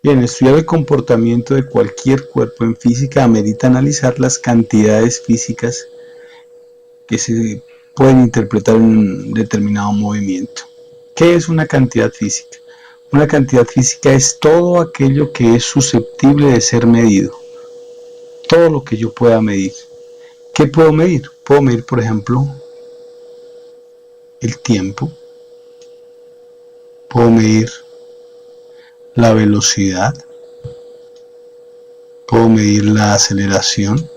Bien, estudiar el comportamiento de cualquier cuerpo en física amerita analizar las cantidades físicas que se pueden interpretar en un determinado movimiento. ¿Qué es una cantidad física? Una cantidad física es todo aquello que es susceptible de ser medido. Todo lo que yo pueda medir. ¿Qué puedo medir? Puedo medir, por ejemplo, el tiempo. Puedo medir la velocidad. Puedo medir la aceleración.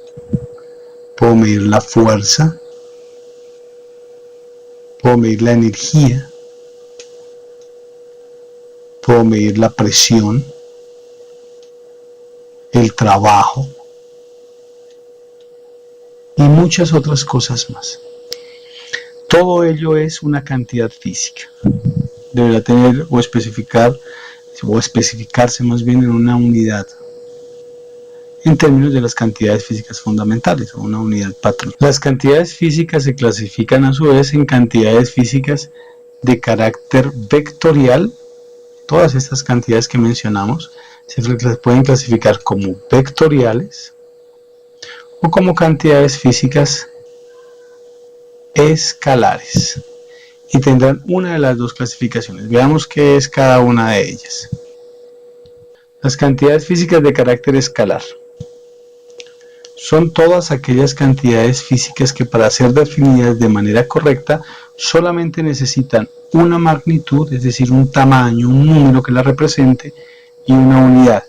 Puedo medir la fuerza. Puedo medir la energía. Puedo medir la presión, el trabajo y muchas otras cosas más. Todo ello es una cantidad física. Deberá tener o especificarse más bien en una unidad, en términos de las cantidades físicas fundamentales, o una unidad patrón. Las cantidades físicas se clasifican a su vez en cantidades físicas de carácter vectorial. Todas estas cantidades que mencionamos se pueden clasificar como vectoriales o como cantidades físicas escalares, y tendrán una de las dos clasificaciones. Veamos qué es cada una de ellas. Las cantidades físicas de carácter escalar son todas aquellas cantidades físicas que, para ser definidas de manera correcta, solamente necesitan una magnitud, es decir, un tamaño, un número que la represente, y una unidad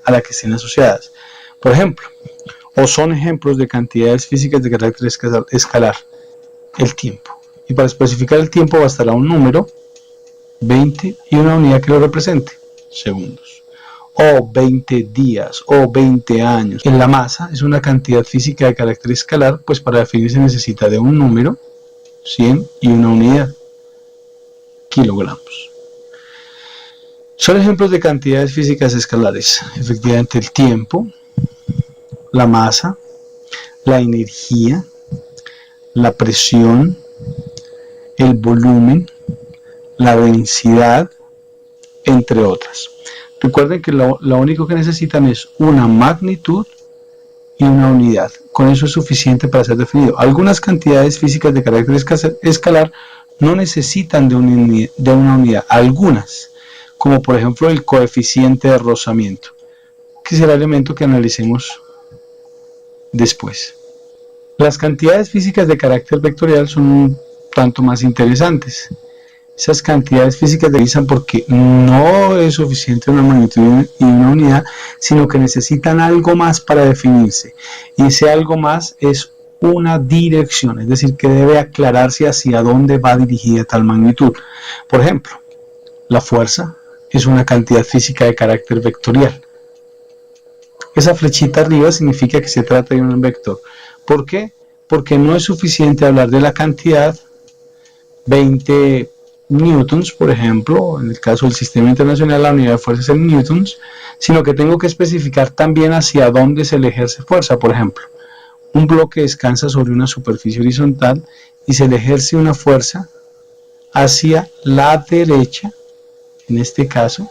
a la que estén asociadas. Por ejemplo, o son ejemplos de cantidades físicas de carácter escalar, el tiempo. Y para especificar el tiempo bastará un número, 20, y una unidad que lo represente, segundos. O 20 días, o 20 años. En la masa es una cantidad física de carácter escalar, pues para definirse necesita de un número, 100, y una unidad, kilogramos. Son ejemplos de cantidades físicas escalares, efectivamente, el tiempo, la masa, la energía, la presión, el volumen, la densidad, entre otras. Recuerden que lo único que necesitan es una magnitud y una unidad. Con eso es suficiente para ser definido. Algunas cantidades físicas de carácter escalar no necesitan de una unidad. Algunas, como por ejemplo el coeficiente de rozamiento, que será el elemento que analicemos después. Las cantidades físicas de carácter vectorial son un tanto más interesantes. Esas cantidades físicas deslizan porque no es suficiente una magnitud y una unidad, sino que necesitan algo más para definirse. Y ese algo más es una dirección, es decir, que debe aclararse hacia dónde va dirigida tal magnitud. Por ejemplo, la fuerza es una cantidad física de carácter vectorial. Esa flechita arriba significa que se trata de un vector. ¿Por qué? Porque no es suficiente hablar de la cantidad 20 newtons, por ejemplo, en el caso del sistema internacional la unidad de fuerza es en newtons, sino que tengo que especificar también hacia dónde se le ejerce fuerza. Por ejemplo, un bloque descansa sobre una superficie horizontal y se le ejerce una fuerza hacia la derecha, en este caso,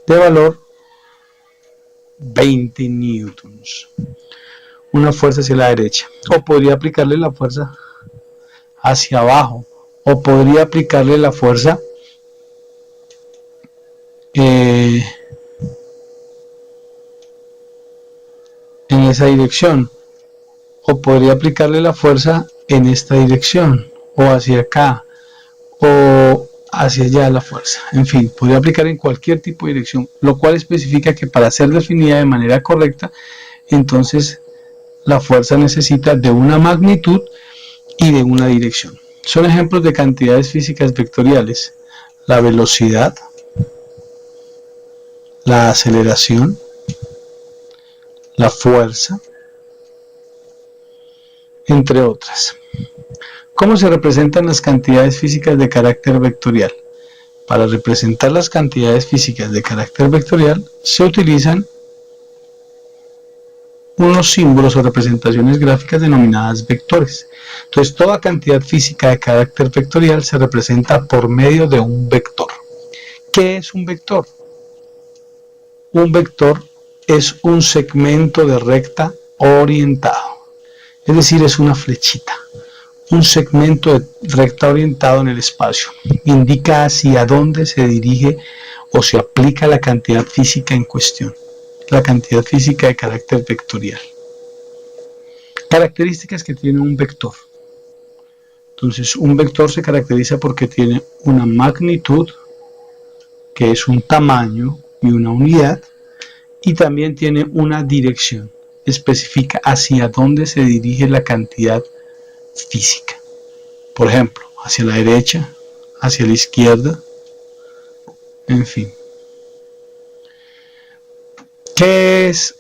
de valor 20 newtons. Una fuerza hacia la derecha. O podría aplicarle la fuerza hacia abajo. O podría aplicarle la fuerza en esa dirección. O podría aplicarle la fuerza en esta dirección. O hacia acá. O hacia allá la fuerza. En fin, podría aplicar en cualquier tipo de dirección. Lo cual especifica que para ser definida de manera correcta, entonces la fuerza necesita de una magnitud y de una dirección. Son ejemplos de cantidades físicas vectoriales: la velocidad, la aceleración, la fuerza, entre otras. ¿Cómo se representan las cantidades físicas de carácter vectorial? Para representar las cantidades físicas de carácter vectorial se utilizan unos símbolos o representaciones gráficas denominadas vectores. Entonces, toda cantidad física de carácter vectorial se representa por medio de un vector. ¿Qué es un vector? un vector es un segmento de recta orientado, es decir, es una flechita. Un segmento de recta orientado en el espacio indica hacia dónde se dirige o se aplica la cantidad física en cuestión, la cantidad física de carácter vectorial. Características que tiene un vector. Entonces, un vector se caracteriza porque tiene una magnitud, que es un tamaño y una unidad, y también tiene una dirección, especifica hacia dónde se dirige la cantidad física. Por ejemplo, hacia la derecha, hacia la izquierda, en fin. ¿Qué es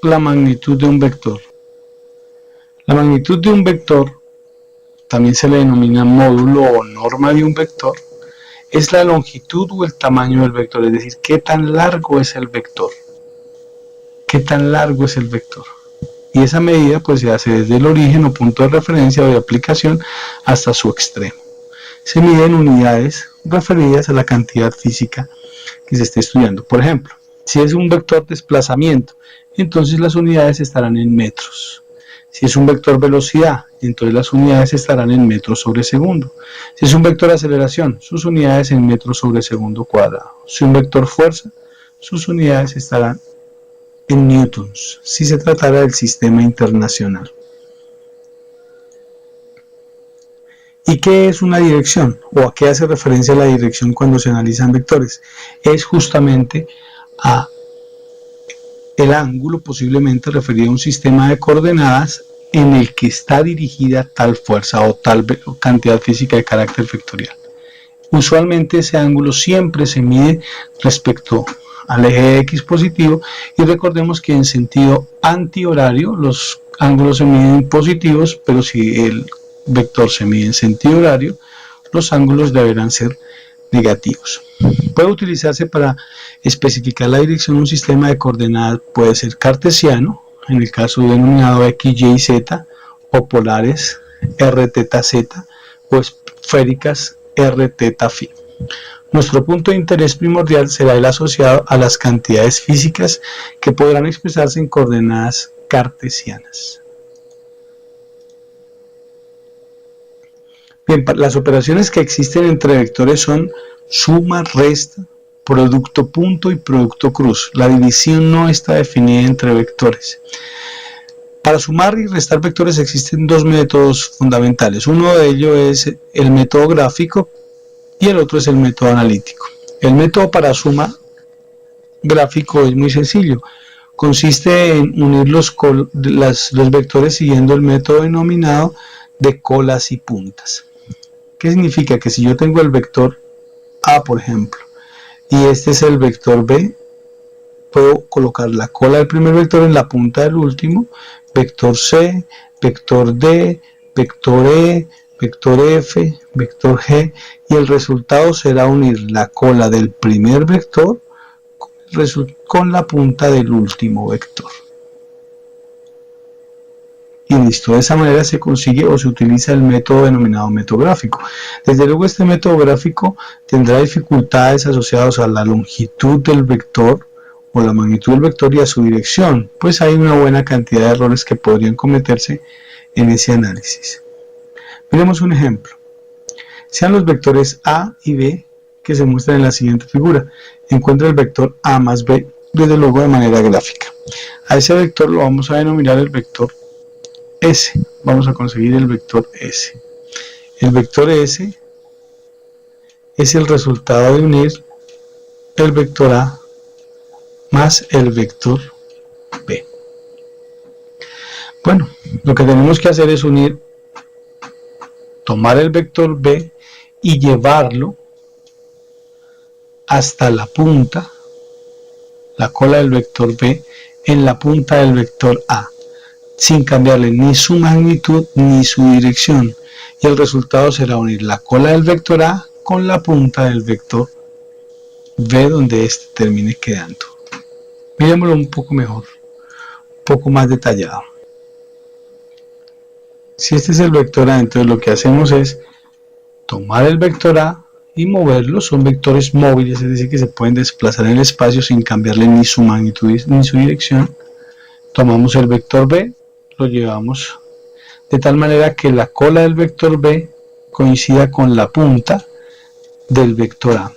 la magnitud de un vector? La magnitud de un vector, también se le denomina módulo o norma de un vector, es la longitud o el tamaño del vector, es decir, qué tan largo es el vector. ¿Qué tan largo es el vector? Y esa medida pues se hace desde el origen o punto de referencia o de aplicación hasta su extremo. Se mide en unidades referidas a la cantidad física que se esté estudiando. Por ejemplo, si es un vector desplazamiento, entonces las unidades estarán en metros. Si es un vector velocidad, entonces las unidades estarán en metros sobre segundo. Si es un vector aceleración, sus unidades en metros sobre segundo cuadrado. Si un vector fuerza, sus unidades estarán en newtons, si se tratara del sistema internacional. ¿Y qué es una dirección? ¿O a qué hace referencia la dirección cuando se analizan vectores? Es justamente a el ángulo posiblemente referido a un sistema de coordenadas en el que está dirigida tal fuerza o tal cantidad física de carácter vectorial. Usualmente ese ángulo siempre se mide respecto al eje X positivo, y recordemos que en sentido antihorario los ángulos se miden positivos, pero si el vector se mide en sentido horario, los ángulos deberán ser negativos. Puede utilizarse para especificar la dirección de un sistema de coordenadas, puede ser cartesiano, en el caso denominado X, Y, Z, o polares R, θ, Z, o esféricas R, θ, φ. Nuestro punto de interés primordial será el asociado a las cantidades físicas que podrán expresarse en coordenadas cartesianas. Bien, las operaciones que existen entre vectores son suma, resta, producto punto y producto cruz. La división no está definida entre vectores. Para sumar y restar vectores existen dos métodos fundamentales. Uno de ellos es el método gráfico y el otro es el método analítico. El método para suma gráfico es muy sencillo. Consiste en unir los vectores siguiendo el método denominado de colas y puntas. ¿Qué significa? Que si yo tengo el vector A, por ejemplo, y este es el vector B, puedo colocar la cola del primer vector en la punta del último, vector C, vector D, vector E, vector F, vector G, y el resultado será unir la cola del primer vector con la punta del último vector. Y listo, de esa manera se consigue o se utiliza el método denominado método gráfico. Desde luego este método gráfico tendrá dificultades asociadas a la longitud del vector o la magnitud del vector y a su dirección, pues hay una buena cantidad de errores que podrían cometerse en ese análisis. Miremos un ejemplo. Sean los vectores A y B que se muestran en la siguiente figura. Encuentra el vector A más B, desde luego de manera gráfica. A ese vector lo vamos a denominar el vector S. Vamos a conseguir el vector S. El vector S es el resultado de unir el vector A más el vector B. Bueno, lo que tenemos que hacer es tomar el vector B y llevarlo hasta la punta, la cola del vector B, en la punta del vector A, sin cambiarle ni su magnitud ni su dirección. Y el resultado será unir la cola del vector A con la punta del vector B, donde este termine quedando. Miremoslo un poco mejor, un poco más detallado. Si este es el vector A, entonces lo que hacemos es tomar el vector A y moverlos. Son vectores móviles, es decir, que se pueden desplazar en el espacio sin cambiarle ni su magnitud ni su dirección. Tomamos el vector B, lo llevamos de tal manera que la cola del vector B coincida con la punta del vector A.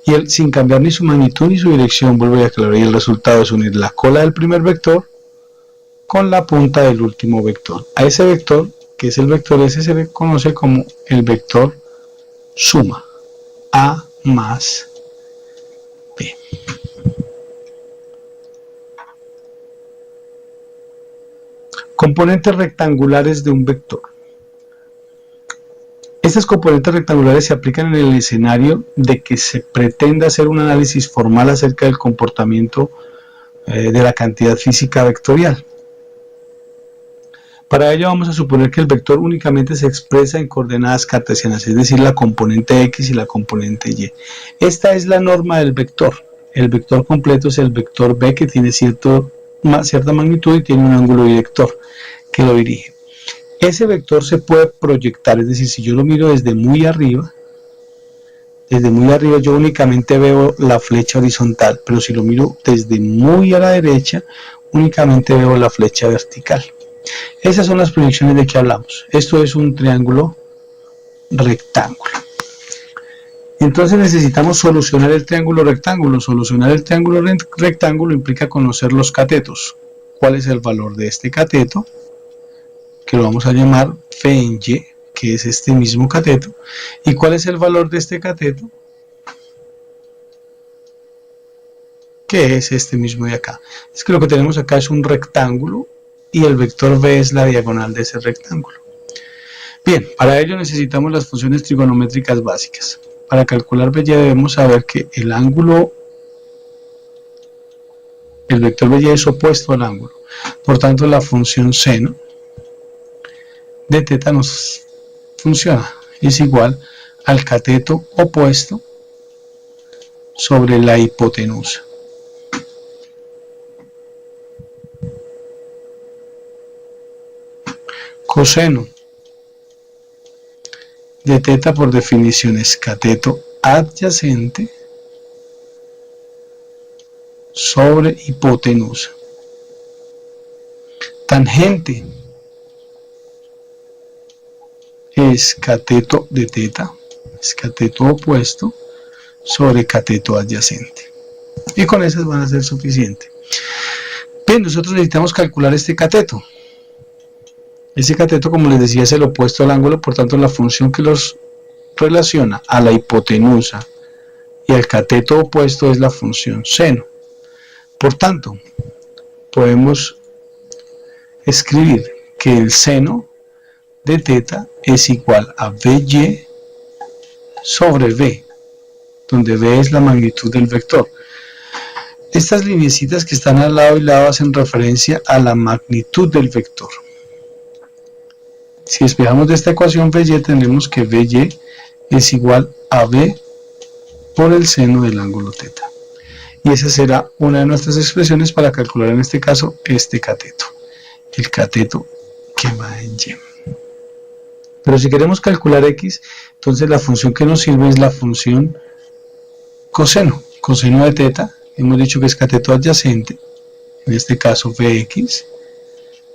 Y él, sin cambiar ni su magnitud ni su dirección, vuelvo a aclarar, y el resultado es unir la cola del primer vector con la punta del último vector. A ese vector, que es el vector S, se le conoce como el vector suma, A más B. Componentes rectangulares de un vector. Estas componentes rectangulares se aplican en el escenario de que se pretenda hacer un análisis formal acerca del comportamiento de la cantidad física vectorial. Para ello vamos a suponer que el vector únicamente se expresa en coordenadas cartesianas, es decir, la componente X y la componente Y. Esta es la norma del vector. El vector completo es el vector B, que tiene cierta magnitud y tiene un ángulo director que lo dirige. Ese vector se puede proyectar, es decir, si yo lo miro desde muy arriba yo únicamente veo la flecha horizontal, pero si lo miro desde muy a la derecha, únicamente veo la flecha vertical. Esas son las proyecciones de que hablamos. Esto es un triángulo rectángulo. Entonces necesitamos solucionar el triángulo rectángulo. Solucionar el triángulo rectángulo implica conocer los catetos. ¿Cuál es el valor de este cateto? Que lo vamos a llamar Phi en Y, que es este mismo cateto. ¿Y cuál es el valor de este cateto? Que es este mismo de acá. Es que lo que tenemos acá es un rectángulo y el vector B es la diagonal de ese rectángulo. Bien, para ello necesitamos las funciones trigonométricas básicas. Para calcular BY debemos saber que el vector BY es opuesto al ángulo. Por tanto, la función seno de teta nos funciona. Es igual al cateto opuesto sobre la hipotenusa. Coseno de teta por definición es cateto adyacente sobre hipotenusa. Tangente es cateto de teta, es cateto opuesto sobre cateto adyacente. Y con esas van a ser suficientes. Bien, nosotros necesitamos calcular este cateto. Ese cateto, como les decía, es el opuesto al ángulo, por tanto la función que los relaciona a la hipotenusa y al cateto opuesto es la función seno. Por tanto, podemos escribir que el seno de teta es igual a BY sobre B, donde B es la magnitud del vector. Estas lineecitas que están al lado y lado hacen referencia a la magnitud del vector. Si despejamos de esta ecuación BY, tenemos que BY es igual a B por el seno del ángulo teta. Y esa será una de nuestras expresiones para calcular en este caso este cateto. El cateto que va en Y. Pero si queremos calcular X, entonces la función que nos sirve es la función coseno. Coseno de teta, hemos dicho que es cateto adyacente, en este caso Vx,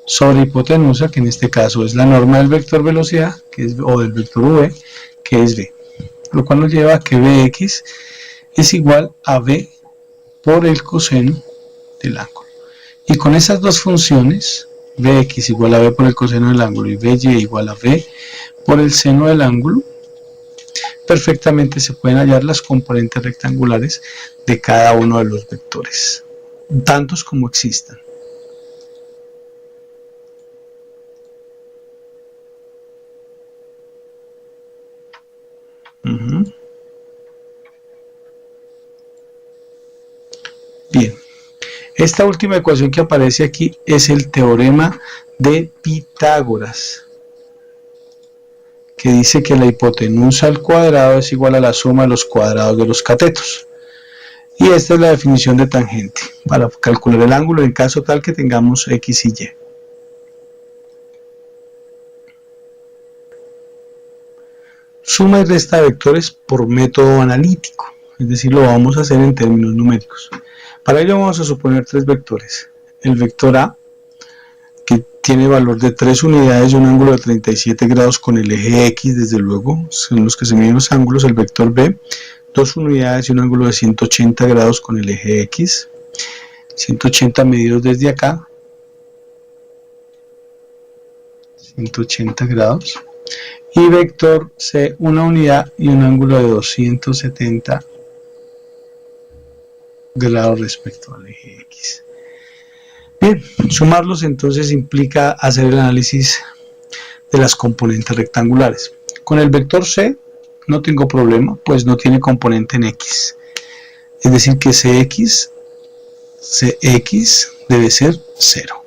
sobre hipotenusa, que en este caso es la norma del vector velocidad, que es, o del vector v, que es v. Lo cual nos lleva a que Vx es igual a v por el coseno del ángulo. Y con esas dos funciones, Vx igual a v por el coseno del ángulo y Vy igual a v por el seno del ángulo, perfectamente se pueden hallar las componentes rectangulares de cada uno de los vectores, tantos como existan. Bien, esta última ecuación que aparece aquí es el teorema de Pitágoras, que dice que la hipotenusa al cuadrado es igual a la suma de los cuadrados de los catetos. Y esta es la definición de tangente, para calcular el ángulo en caso tal que tengamos X y Y. suma y resta de vectores por método analítico, es decir, lo vamos a hacer en términos numéricos. Para ello vamos a suponer tres vectores. El vector A, que tiene valor de 3 unidades y un ángulo de 37 grados con el eje X, desde luego, son los que se miden los ángulos. El vector B, 2 unidades y un ángulo de 180 grados con el eje X, 180 medidos desde acá, 180 grados. Y vector C, 1 unidad y un ángulo de 270 grados respecto al eje X. Bien, sumarlos entonces implica hacer el análisis de las componentes rectangulares. Con el vector C no tengo problema, pues no tiene componente en X. Es decir que CX debe ser 0.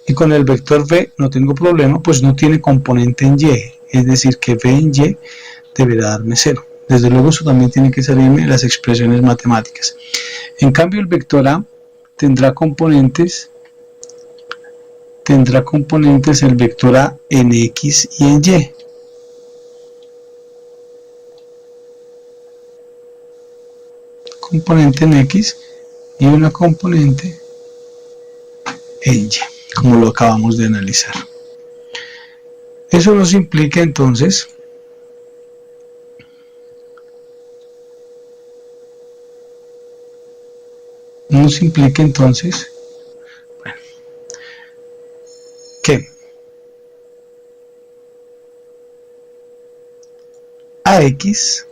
Y con el vector V no tengo problema, pues no tiene componente en Y. Es decir que V en Y deberá darme 0. Desde luego eso también tiene que salirme de las expresiones matemáticas. En cambio el vector A tendrá componentes el vector A en X y en Y. Componente en X y una componente en Y, como lo acabamos de analizar. Eso nos implica entonces que AX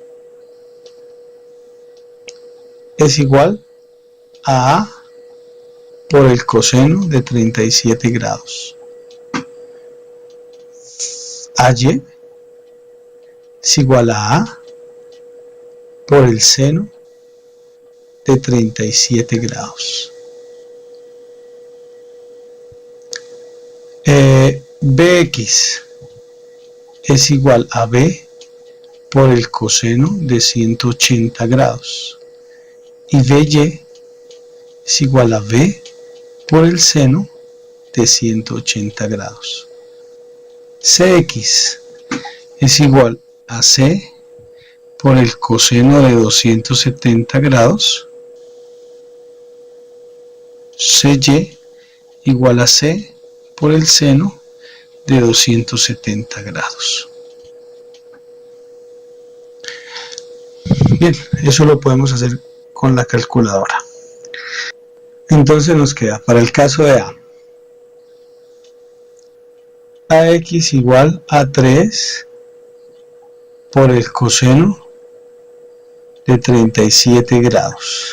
es igual a A por el coseno de 37 grados. AY es igual a A por el seno de 37 grados. BX es igual a B por el coseno de 180 grados. Y BY es igual a B por el seno de 180 grados. CX es igual a C por el coseno de 270 grados. CY igual a C por el seno de 270 grados. Bien, eso lo podemos hacer con la calculadora. Entonces nos queda, para el caso de A, AX igual a 3 por el coseno de 37 grados.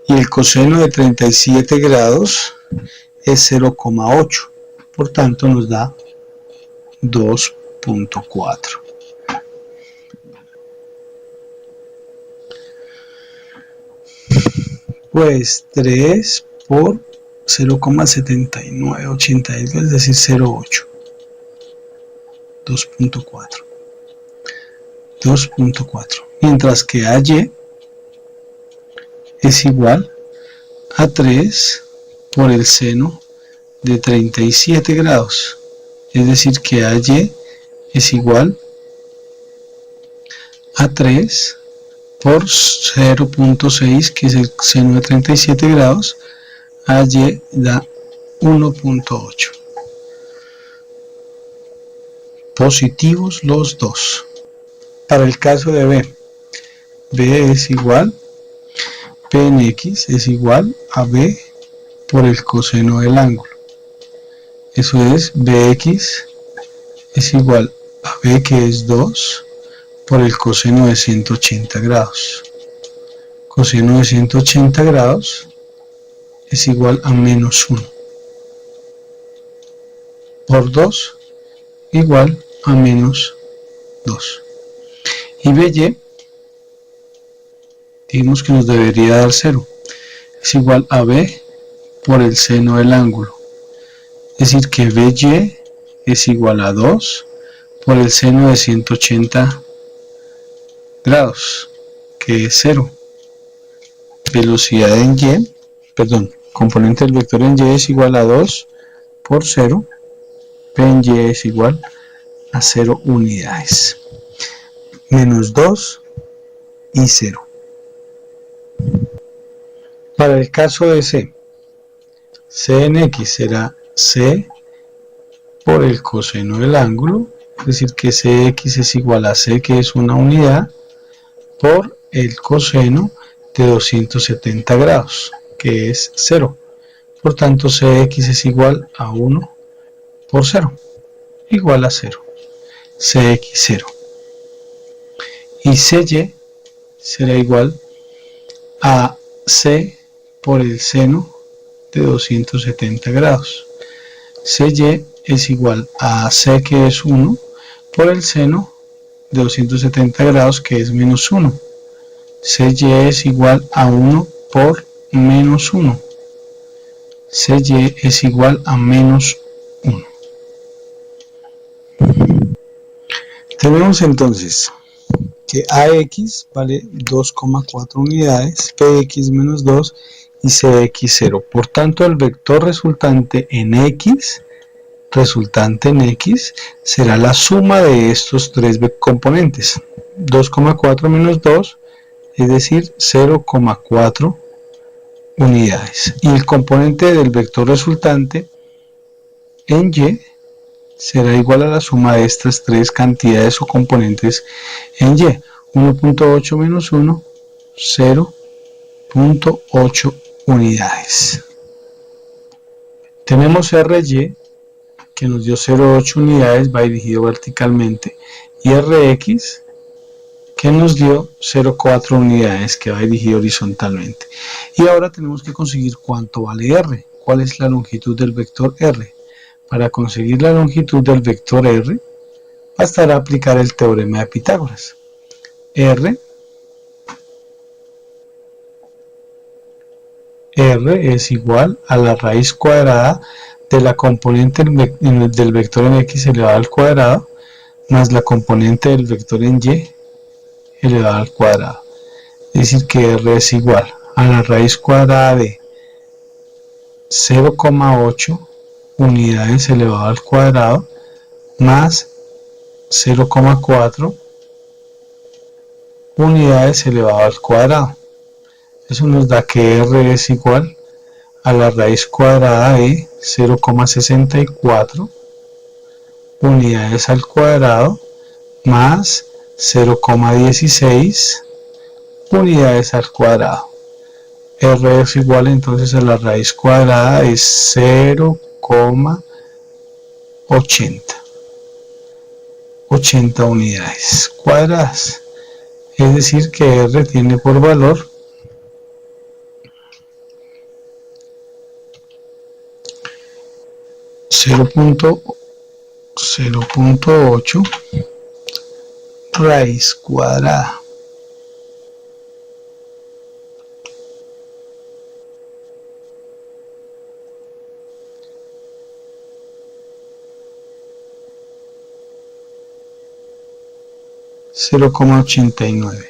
Y el coseno de 37 grados es 0,8. Por tanto nos da 2.4. Pues 3 por 0,7982, es decir 0,8. 2.4. 2.4. Mientras que AY es igual a 3 por el seno de 37 grados. Es decir que AY es igual a 3 por 0.6, que es el seno de 37 grados. AY da 1.8. Positivos los dos. Para el caso de B, B es igual, P en X es igual a B por el coseno del ángulo. Eso es, BX es igual a B, que es 2, por el coseno de 180 grados. Coseno de 180 grados es igual a menos 1. Por 2 igual a menos 2. Y BY, dijimos que nos debería dar 0. Es igual a B por el seno del ángulo. Es decir que BY es igual a 2 por el seno de 180 grados, que es 0. Velocidad en Y, componente del vector en Y es igual a 2 por 0. P en Y es igual a 0 unidades. menos 2 y 0. Para el caso de C en X será C por el coseno del ángulo, es decir que Cx es igual a C, que es una unidad, por el coseno de 270 grados, que es 0. Por tanto, Cx es igual a 1 por 0, igual a 0. Cx0. Y Cy será igual a C por el seno de 270 grados. Cy es igual a C, que es 1, por el seno de 270 grados, que es menos 1. Cy es igual a 1 por menos 1. Cy es igual a menos 1. Tenemos entonces que AX vale 2,4 unidades, PX menos 2 y CX0. Por tanto, el vector resultante en X será la suma de estos tres componentes. 2,4 menos 2, es decir, 0,4 unidades. Y el componente del vector resultante en Y será igual a la suma de estas tres cantidades o componentes en Y. 1.8 menos 1, 0.8 unidades. Tenemos RY, que nos dio 0.8 unidades, va dirigido verticalmente, y RX, que nos dio 0.4 unidades, que va dirigido horizontalmente. Y ahora tenemos que conseguir cuánto vale R, cuál es la longitud del vector R. Para conseguir la longitud del vector R, bastará aplicar el teorema de Pitágoras. R es igual a la raíz cuadrada de la componente del vector en X elevado al cuadrado más la componente del vector en Y elevado al cuadrado. Es decir que R es igual a la raíz cuadrada de 0,8 unidades elevado al cuadrado más 0,4 unidades elevado al cuadrado. Eso nos da que R es igual a la raíz cuadrada de 0,64 unidades al cuadrado más 0,16 unidades al cuadrado. R es igual entonces a la raíz cuadrada de 0,80 unidades cuadradas. Es decir que R tiene por valor 0.8 raíz cuadrada. $0,89.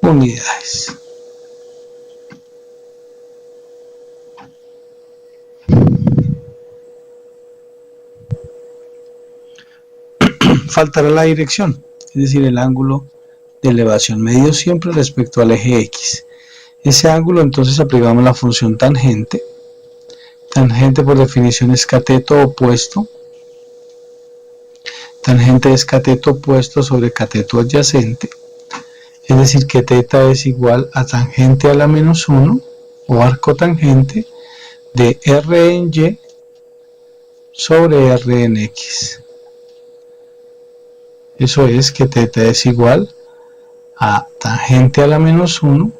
Unidades. Faltará la dirección, es decir, el ángulo de elevación medido siempre respecto al eje X. Ese ángulo entonces aplicamos la función tangente. Tangente por definición es cateto opuesto. Tangente es cateto opuesto sobre cateto adyacente. Es decir que θ es igual a tangente a la menos 1 o arco tangente de R en Y sobre R en X. Eso es que θ es igual a tangente a la menos 1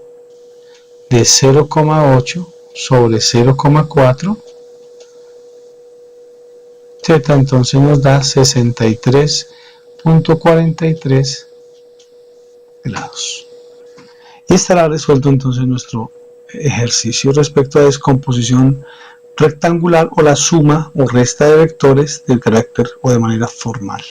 de 0,8 sobre 0,4. θ entonces nos da 63.43 grados. Y estará resuelto entonces nuestro ejercicio respecto a descomposición rectangular o la suma o resta de vectores de carácter o de manera formal.